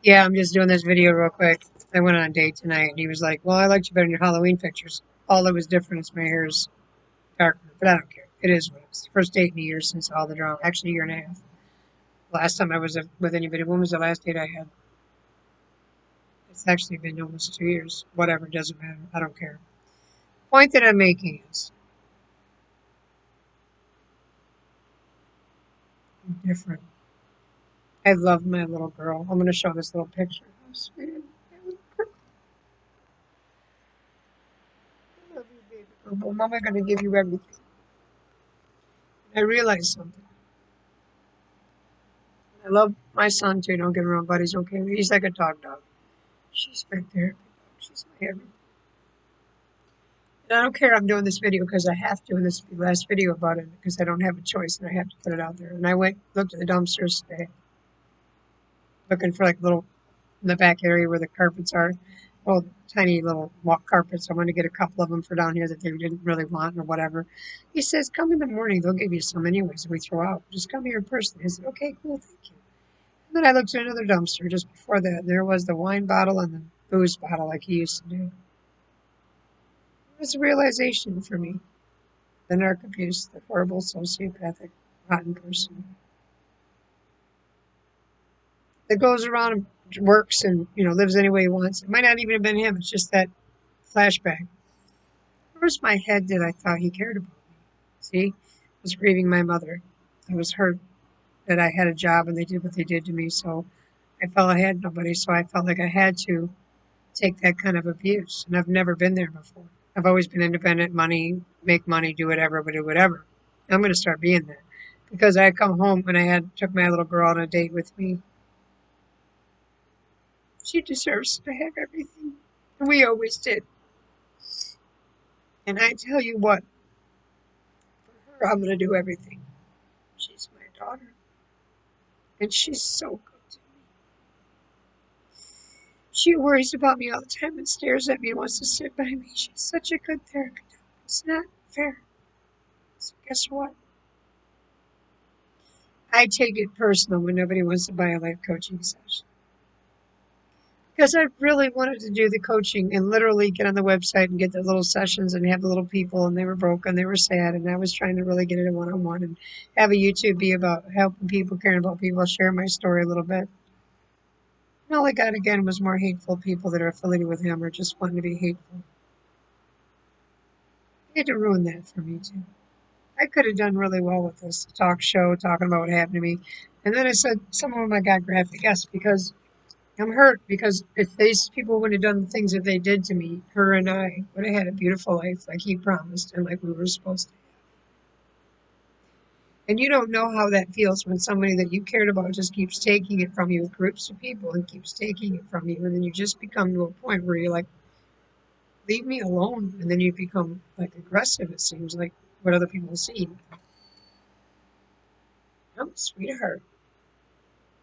Yeah, I'm just doing this video real quick. I went on a date tonight, and he was like, "Well, I liked you better in your Halloween pictures. All that was different is my hair is darker, but I don't care. It is what it is. First date in a year since all the drama. Actually, a year and a half. Last time I was with anybody, when was the last date I had? It's actually been almost 2 years. Whatever, doesn't matter. I don't care. Point that I'm making is I'm different. I love my little girl. I'm going to show this little picture. How sweet is my little girl? I love you, baby girl. But Mama going to give you everything. I realized something. I love my son too. Don't get me wrong, but he's okay. He's like a dog. She's my therapy dog. She's my everything. And I don't care. I'm doing this video because I have to. And this will be the last video about it because I don't have a choice and I have to put it out there. And I looked at the dumpsters today, looking for like little in the back area where the carpets are. Well, tiny little walk carpets. I want to get a couple of them for down here that they didn't really want or whatever. He says, "Come in the morning. They'll give you some anyways. We throw out. Just come here in person." I said, "Okay, cool, thank you." And then I looked at another dumpster just before that. There was the wine bottle and the booze bottle like he used to do. It was a realization for me. The narc abuse, the horrible sociopathic, rotten person that goes around and works and lives any way he wants. It might not even have been him. It's just that flashback. Where's my head that I thought he cared about me? See, I was grieving my mother. I was hurt that I had a job and they did what they did to me. So I felt I had nobody. So I felt like I had to take that kind of abuse. And I've never been there before. I've always been independent, make money, do whatever, but do whatever. I'm going to start being that because I come home and took my little girl on a date with me. She deserves to have everything. And we always did. And I tell you what, for her, I'm going to do everything. She's my daughter. And she's so good to me. She worries about me all the time and stares at me and wants to sit by me. She's such a good therapist. It's not fair. So guess what? I take it personal when nobody wants to buy a life coaching session. Because I really wanted to do the coaching and literally get on the website and get the little sessions and have the little people, and they were broken, they were sad, and I was trying to really get it a one-on-one and have a YouTube be about helping people, caring about people, share my story a little bit. And all I got again was more hateful people that are affiliated with him or just wanting to be hateful. He had to ruin that for me too. I could have done really well with this talk show, talking about what happened to me. And then I said, some of them I got graphic, yes, because I'm hurt because if these people would have done the things that they did to me, her and I would have had a beautiful life like he promised and like we were supposed to. And you don't know how that feels when somebody that you cared about just keeps taking it from you with groups of people and keeps taking it from you. And then you just become to a point where you're like, leave me alone. And then you become like aggressive, it seems like what other people see. I'm a sweetheart.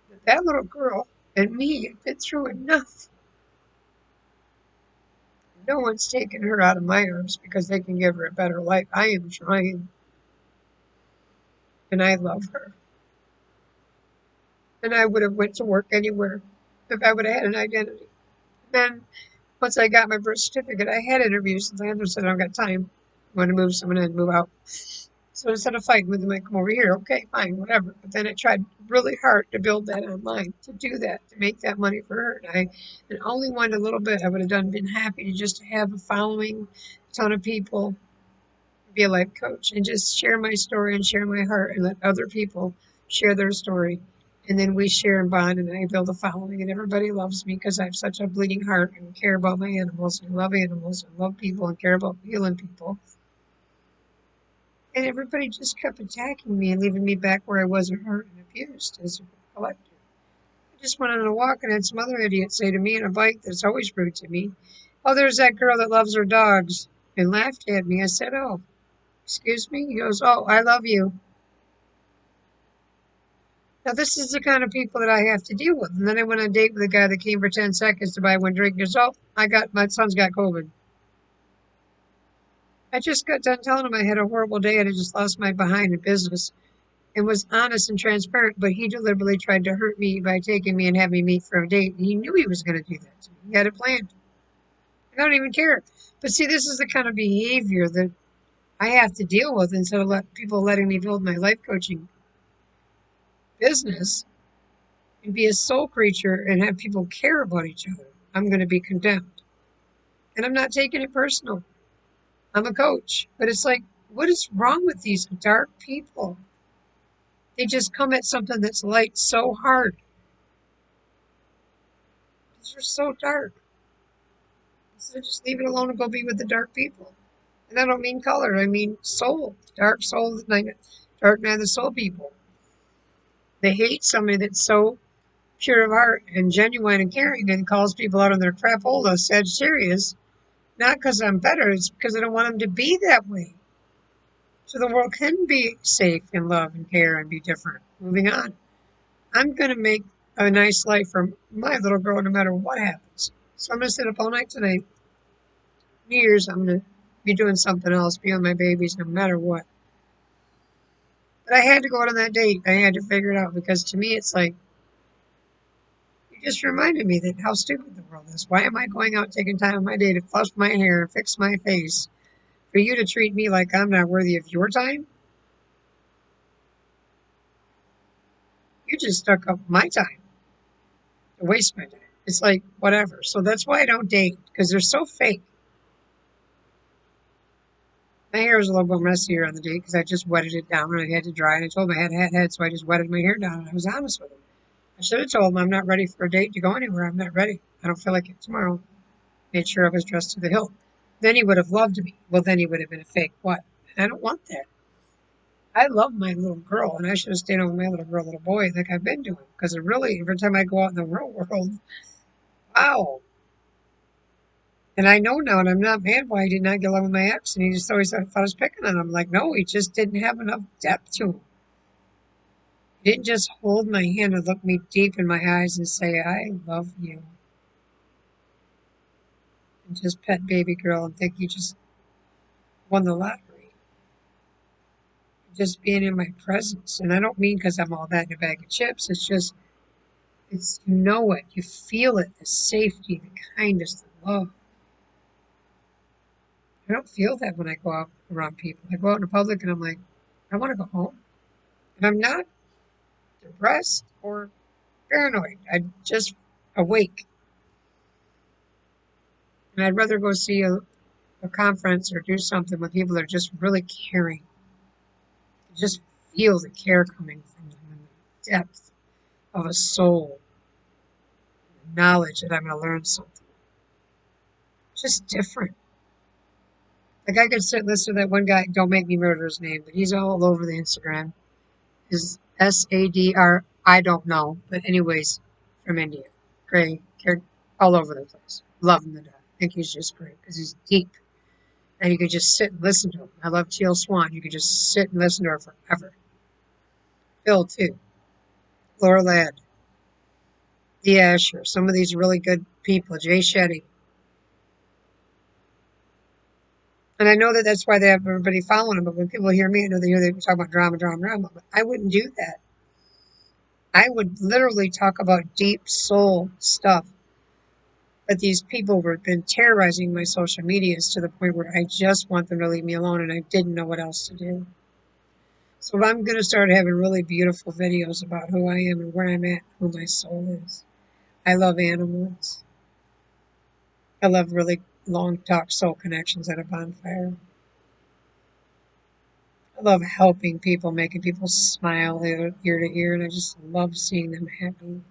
But that little girl and me have been through enough. No one's taking her out of my arms because they can give her a better life. I am trying, and I love her. And I would have went to work anywhere if I would have had an identity. Then once I got my birth certificate, I had interviews, and I said I don't got time. I want to move someone in, move out. So instead of fighting with them, I come over here. Okay, fine, whatever. But then I tried really hard to build that online, to do that, to make that money for her. And only wanted a little bit. I would have been happy to just have a following, a ton of people, be a life coach, and just share my story and share my heart and let other people share their story. And then we share and bond, and I build a following, and everybody loves me because I have such a bleeding heart and care about my animals and love animals and love people and care about healing people. And everybody just kept attacking me and leaving me back where I wasn't hurt and abused as a collector. I just went on a walk and had some other idiot say to me on a bike that's always rude to me, "Oh, there's that girl that loves her dogs," and laughed at me. I said, "Oh, excuse me?" He goes, "Oh, I love you." Now, this is the kind of people that I have to deal with. And then I went on a date with a guy that came for 10 seconds to buy one drink. He goes, "Oh, my son's got COVID." I just got done telling him I had a horrible day and I just lost my behind in business. and was honest and transparent, but he deliberately tried to hurt me by taking me and having me meet for a date. And he knew he was going to do that to me. He had it planned. I don't even care. But see, this is the kind of behavior that I have to deal with instead of people letting me build my life coaching business and be a soul creature and have people care about each other. I'm going to be condemned. And I'm not taking it personal. I'm a coach. But it's like, what is wrong with these dark people? They just come at something that's light so hard. These are so dark. So just leave it alone and go be with the dark people. And I don't mean color, I mean soul. Dark soul, dark night of the soul people. They hate somebody that's so pure of heart and genuine and caring and calls people out on their crapola, Sagittarius. Not because I'm better, it's because I don't want them to be that way. So the world can be safe and love and care and be different. Moving on. I'm going to make a nice life for my little girl no matter what happens. So I'm going to sit up all night tonight. New Year's, I'm going to be doing something else, be with my babies no matter what. But I had to go out on that date. I had to figure it out because to me it's like, you just reminded me that how stupid the world is. Why am I going out taking time on my day to flush my hair and fix my face for you to treat me like I'm not worthy of your time? You just stuck up my time to waste my time. It's like, whatever. So that's why I don't date because they're so fake. My hair is a little bit messier on the date because I just wetted it down and I had to dry and I told him I had a head, so I just wetted my hair down and I was honest with him. I should have told him I'm not ready for a date to go anywhere. I'm not ready. I don't feel like it tomorrow. Made sure I was dressed to the hilt. Then he would have loved me. Well, then he would have been a fake what? I don't want that. I love my little girl, and I should have stayed on with my little girl, little boy, like I've been doing. Because really, every time I go out in the real world, wow. And I know now, and I'm not mad why he did not get along with my ex, and he just always thought I was picking on him. Like, no, he just didn't have enough depth to him. He didn't just hold my hand and look me deep in my eyes and say, I love you. And just pet baby girl and think you just won the lottery. Just being in my presence. And I don't mean because I'm all that in a bag of chips. It's just, it's, you know it. You feel it. The safety, the kindness, the love. I don't feel that when I go out around people. I go out in the public and I'm like, I want to go home. And I'm not depressed or paranoid. I'm just awake. And I'd rather go see a conference or do something with people that are just really caring. Just feel the care coming from them and the depth of a soul, the knowledge that I'm going to learn something. Just different. Like I could sit and listen to that one guy, don't make me murder his name, but he's all over the Instagram. His SADR, I don't know, but anyways, from India. Great, all over the place. Love him to death. I think he's just great because he's deep. And you could just sit and listen to him. I love Teal Swan. You could just sit and listen to her forever. Phil, too. Laura Ladd. The Asher. Some of these really good people. Jay Shetty. And I know that that's why they have everybody following them. But when people hear me, I know they hear they talk about drama, drama, drama. But I wouldn't do that. I would literally talk about deep soul stuff. But these people have been terrorizing my social medias to the point where I just want them to leave me alone and I didn't know what else to do. So I'm going to start having really beautiful videos about who I am and where I'm at, who my soul is. I love animals. I love really long talk soul connections at a bonfire. I love helping people, making people smile ear to ear, and I just love seeing them happy.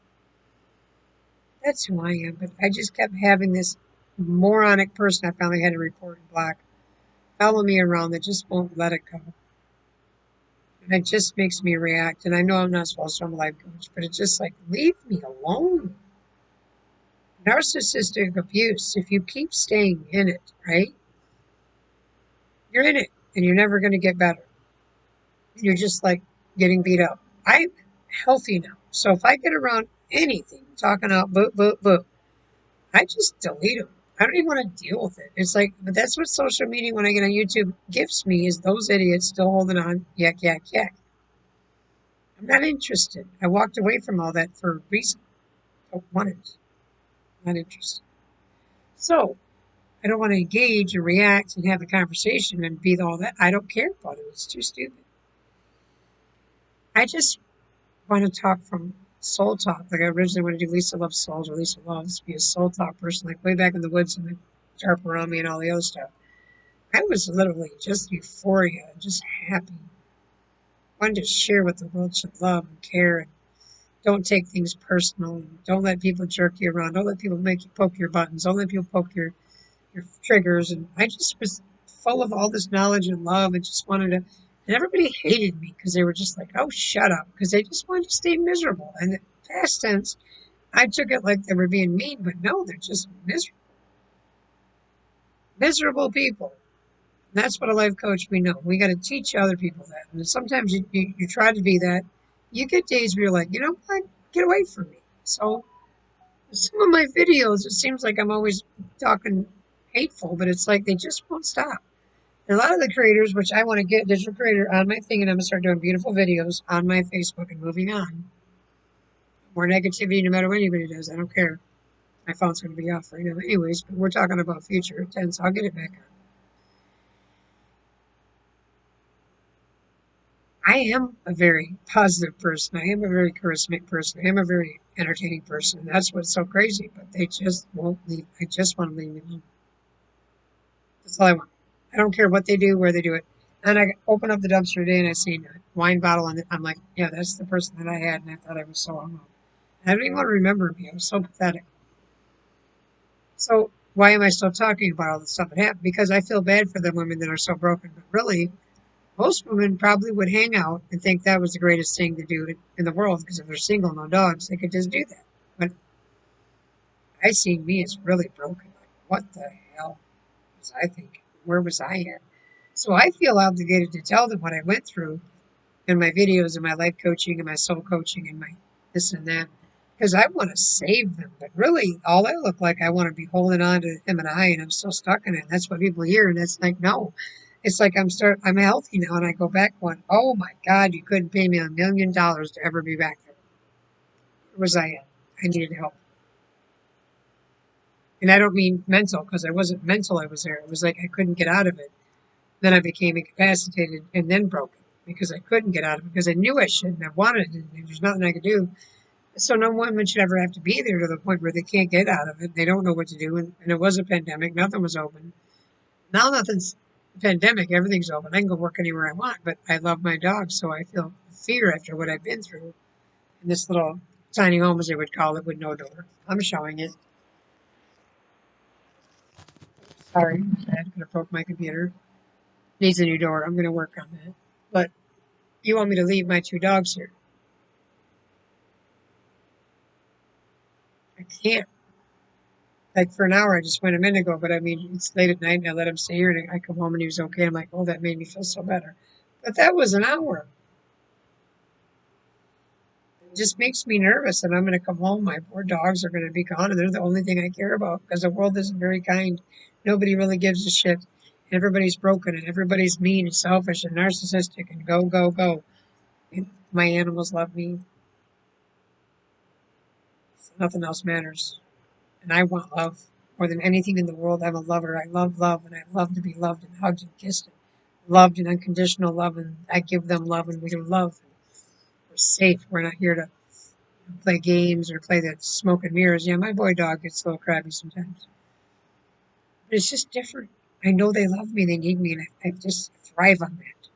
That's who I am, but I just kept having this moronic person I finally had to report and block follow me around that just won't let it go. And it just makes me react. And I know I'm not supposed to, I'm a life coach, but it's just like, leave me alone. Narcissistic abuse, if you keep staying in it, right? You're in it and you're never going to get better. You're just like getting beat up. I'm healthy now. So if I get around anything talking out boop, boop, boop, I just delete them. I don't even want to deal with it. It's like, but that's what social media, when I get on YouTube, gives me is those idiots still holding on, yak, yak, yak. I'm not interested. I walked away from all that for a reason. I don't want it. Not interested. So I don't want to engage and react and have a conversation and be all that. I don't care about it. It's too stupid. I just want to talk from soul talk. Like I originally wanted to do Lisa Loves Souls or Lisa Loves, be a soul talk person, like way back in the woods and the sharp around me and all the other stuff. I was literally just euphoria, just happy. Wanted to share what the world should love and care and don't take things personal. And don't let people jerk you around. Don't let people make you poke your buttons. Don't let people poke your triggers. And I just was full of all this knowledge and love and just wanted to. And everybody hated me because they were just like, oh, shut up. Because they just wanted to stay miserable. And in past tense, I took it like they were being mean, but no, they're just miserable. Miserable people. And that's what a life coach we know. We got to teach other people that. And sometimes you try to be that. You get days where you're like, you know what? Get away from me. So some of my videos, it seems like I'm always talking hateful, but it's like they just won't stop. And a lot of the creators, which I want to get digital creator on my thing, and I'm gonna start doing beautiful videos on my Facebook and moving on. More negativity, no matter what anybody does, I don't care. My phone's gonna be off right now, anyways. But we're talking about future tense. I'll get it back on. I am a very positive person. I am a very charismatic person. I am a very entertaining person. That's what's so crazy. But they just won't leave. I just want to leave me alone. That's all I want. I don't care what they do, where they do it. And I open up the dumpster today and I see a wine bottle and I'm like, yeah, that's the person that I had, and I thought I was so alone. I don't even want to remember me. I was so pathetic. So why am I still talking about all the stuff that happened? Because I feel bad for the women that are so broken. But really, most women probably would hang out and think that was the greatest thing to do in the world because if they're single, no dogs, they could just do that. But I see me as really broken. Like, what the hell was I thinking? Where was I at? So I feel obligated to tell them what I went through in my videos and my life coaching and my soul coaching and my this and that because I want to save them. But really, all I look like, I want to be holding on to him and I, and I'm still stuck in it. That's what people hear, and it's like, no. It's like I'm healthy now, and I go back one, oh my God, you couldn't pay me $1 million to ever be back there. Where was I at? I needed help. And I don't mean mental, because I wasn't mental, I was there. It was like I couldn't get out of it. Then I became incapacitated and then broken because I couldn't get out of it because I knew I shouldn't. I wanted it, and there's nothing I could do. So no woman should ever have to be there to the point where they can't get out of it. They don't know what to do. And it was a pandemic. Nothing was open. Now nothing's a pandemic. Everything's open. I can go work anywhere I want, but I love my dog. So I feel fear after what I've been through in this little tiny home, as they would call it, with no door. I'm showing it. Sorry, I could have broke my computer. Needs a new door. I'm going to work on that. But you want me to leave my two dogs here? I can't. Like for an hour, I just went a minute ago, but I mean, it's late at night and I let him stay here and I come home and he was okay. I'm like, oh, that made me feel so better. But that was an hour. It just makes me nervous that I'm going to come home. My poor dogs are going to be gone and they're the only thing I care about because the world isn't very kind. Nobody really gives a shit. Everybody's broken and everybody's mean and selfish and narcissistic and go, go, go. And my animals love me. So nothing else matters. And I want love more than anything in the world. I'm a lover. I love love, and I love to be loved and hugged and kissed and loved and unconditional love. And I give them love, and we love. We're safe. We're not here to play games or play that smoke and mirrors. Yeah, my boy dog gets a little crabby sometimes, but it's just different. I know they love me, they need me, and I just thrive on that.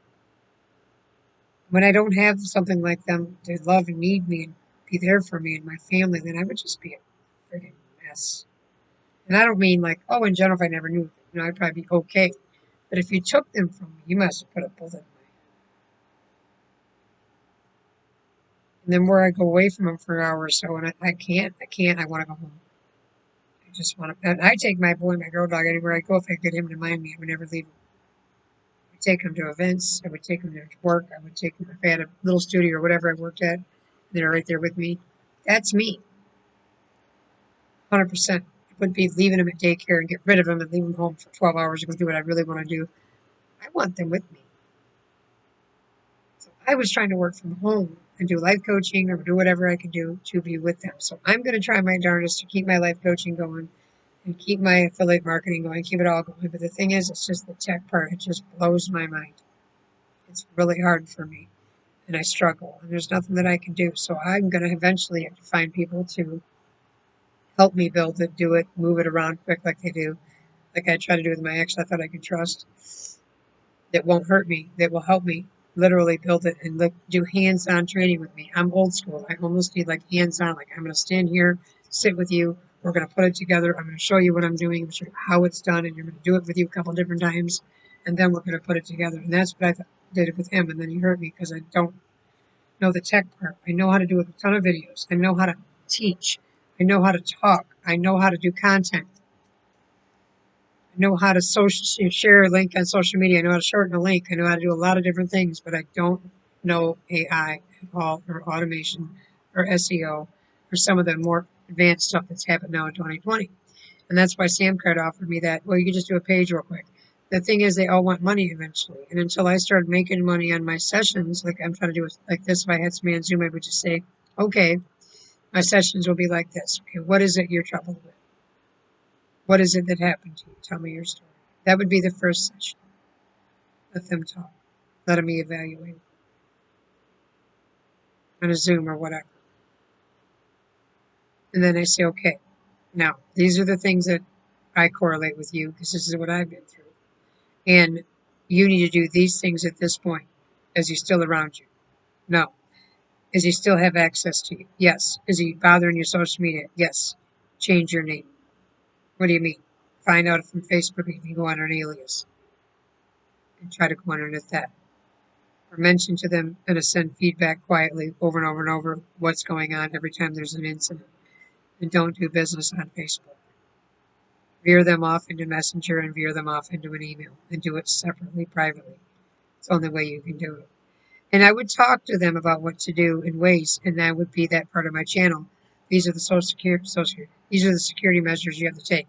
When I don't have something like them to love and need me and be there for me and my family, then I would just be a friggin' mess. And I don't mean like, oh, in general, if I never knew, I'd probably be okay. But if you took them from me, you must have put a bullet in my head. And then where I go away from them for an hour or so, and I want to go home. I just want to, and I take my boy, my girl dog, anywhere I go. If I get him to mind me, I would never leave him. I would take him to events. I would take him to work. I would take him if I had a little studio or whatever I worked at. They're right there with me. That's me, 100%. I wouldn't be leaving him at daycare and get rid of him and leave him home for 12 hours to go do what I really want to do. I want them with me. So I was trying to work from home and do life coaching or do whatever I can do to be with them. So I'm going to try my darndest to keep my life coaching going and keep my affiliate marketing going, keep it all going. But the thing is, it's just the tech part. It just blows my mind. It's really hard for me and I struggle and there's nothing that I can do. So I'm going to eventually have to find people to help me build it, do it, move it around quick like they do. Like I try to do with my ex, I thought I could trust that won't hurt me, that will help me literally build it and do hands-on training with me. I'm old school. I almost need like hands-on. Like I'm going to stand here, sit with you. We're going to put it together. I'm going to show you what I'm doing. I'm going to show you how it's done, and you're going to do it with you a couple different times, and then we're going to put it together. And that's what I did it with him. And then he hurt me because I don't know the tech part. I know how to do a ton of videos. I know how to teach. I know how to talk. I know how to do content. I know how to share a link on social media. I know how to shorten a link. I know how to do a lot of different things, but I don't know AI at all, or automation, or SEO, or some of the more advanced stuff that's happened now in 2020. And that's why Samcard offered me that. Well, you can just do a page real quick. The thing is, they all want money eventually. And until I started making money on my sessions, like I'm trying to do it like this, if I had somebody on Zoom, I would just say, okay, my sessions will be like this. Okay, what is it you're troubled with? What is it that happened to you? Tell me your story. That would be the first session. Let them talk. Let me evaluate on a Zoom or whatever. And then I say, okay, now these are the things that I correlate with you because this is what I've been through. And you need to do these things at this point. Is he still around you? No. Is he still have access to you? Yes. Is he bothering your social media? Yes. Change your name. What do you mean? Find out from Facebook if you can go under an alias and try to go underneath that. Or mention to them and send feedback quietly over and over and over what's going on every time there's an incident. And don't do business on Facebook. Veer them off into Messenger and veer them off into an email and do it separately, privately. It's the only way you can do it. And I would talk to them about what to do in ways, and that would be that part of my channel. These are the these are the security measures you have to take.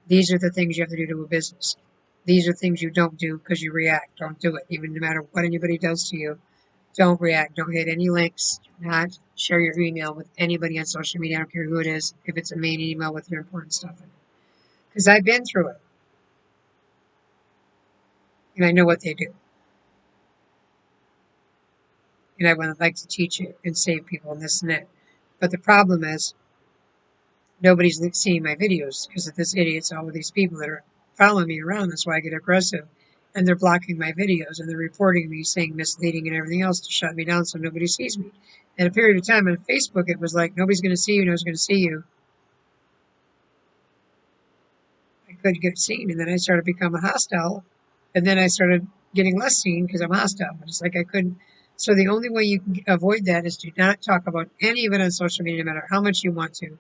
These are the things you have to do to a business. These are things you don't do because you react. Don't do it. Even no matter what anybody does to you, don't react. Don't hit any links. Do not share your email with anybody on social media. I don't care who it is, if it's a main email with your important stuff in it. Because I've been through it, and I know what they do. And I would like to teach it and save people and this and that. But the problem is, nobody's seeing my videos because of this idiots, all of these people that are following me around. That's why I get aggressive. And they're blocking my videos and they're reporting me saying misleading and everything else to shut me down so nobody sees me. In a period of time on Facebook, it was like, nobody's going to see you, nobody's going to see you. I couldn't get seen. And then I started becoming hostile. And then I started getting less seen because I'm hostile. But it's like I couldn't. So the only way you can avoid that is to not talk about any of it on social media, no matter how much you want to.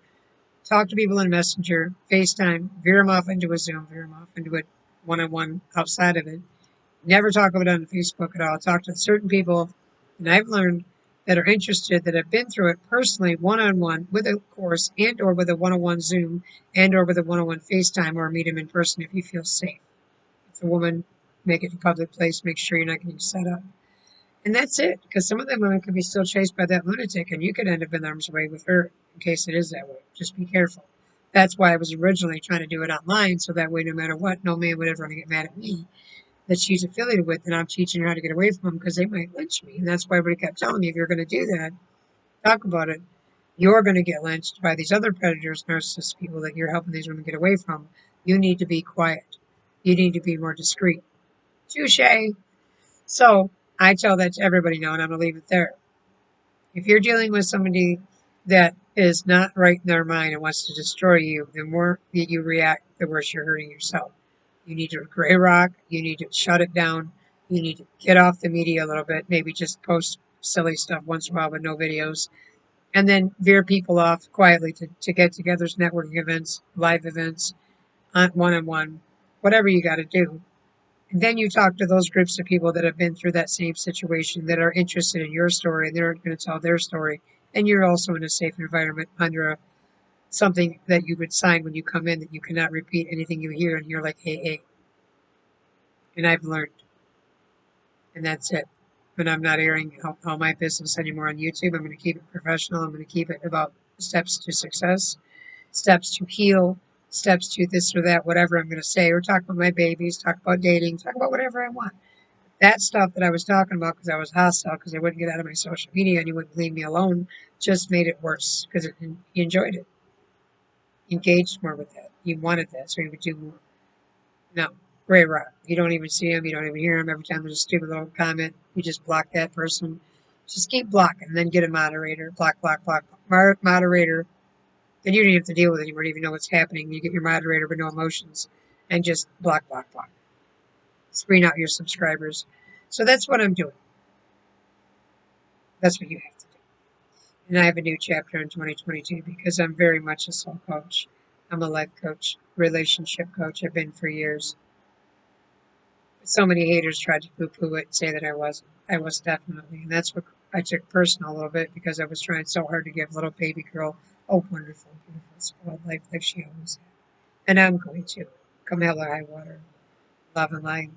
Talk to people in Messenger, FaceTime, veer them off into a Zoom, veer them off into a one-on-one outside of it. Never talk about it on Facebook at all. Talk to certain people, and I've learned that are interested, that have been through it personally, one-on-one, with a course, and or with a one-on-one Zoom, and or with a one-on-one FaceTime, or meet them in person if you feel safe. If a woman, make it a public place, make sure you're not getting set up. And that's it, because some of them women could be still chased by that lunatic, and you could end up in arm's way with her in case it is that way. Just be careful. That's why I was originally trying to do it online, so that way, no matter what, no man would ever get mad at me that she's affiliated with, and I'm teaching her how to get away from them because they might lynch me. And that's why everybody kept telling me, if you're going to do that, talk about it. You're going to get lynched by these other predators, narcissist people that you're helping these women get away from. You need to be quiet. You need to be more discreet. Touche. So I tell that to everybody now, and I'm going to leave it there. If you're dealing with somebody that is not right in their mind and wants to destroy you, the more that you react, the worse you're hurting yourself. You need to gray rock. You need to shut it down. You need to get off the media a little bit. Maybe just post silly stuff once in a while, but no videos. And then veer people off quietly to get-togethers, networking events, live events, one-on-one, whatever you got to do. And then you talk to those groups of people that have been through that same situation, that are interested in your story, and they're going to tell their story. And you're also in a safe environment under something that you would sign when you come in, that you cannot repeat anything you hear, and you're like AA. And I've learned. And that's it. And I'm not airing all my business anymore on YouTube. I'm going to keep it professional. I'm going to keep it about steps to success, steps to heal, steps to this or that, whatever I'm going to say, or talk about my babies, talk about dating, talk about whatever I want. That stuff that I was talking about because I was hostile because I wouldn't get out of my social media and you wouldn't leave me alone just made it worse because he enjoyed it, engaged more with that. He wanted that, so he would do more. No, Ray Rock. You don't even see him. You don't even hear him. Every time there's a stupid little comment, you just block that person. Just keep blocking, and then get a moderator. Block, block, block. Moderator. Then you don't even have to deal with it. You don't even know what's happening. You get your moderator with no emotions, and just block, block, block. Screen out your subscribers. So that's what I'm doing. That's what you have to do. And I have a new chapter in 2022 because I'm very much a soul coach. I'm a life coach, relationship coach. I've been for years. So many haters tried to poo-poo it and say that I wasn't. I was definitely, and that's what I took personal a little bit because I was trying so hard to give little baby girl a wonderful, beautiful, spoiled life like she always had. And I'm going to, come hell or high water, love and light.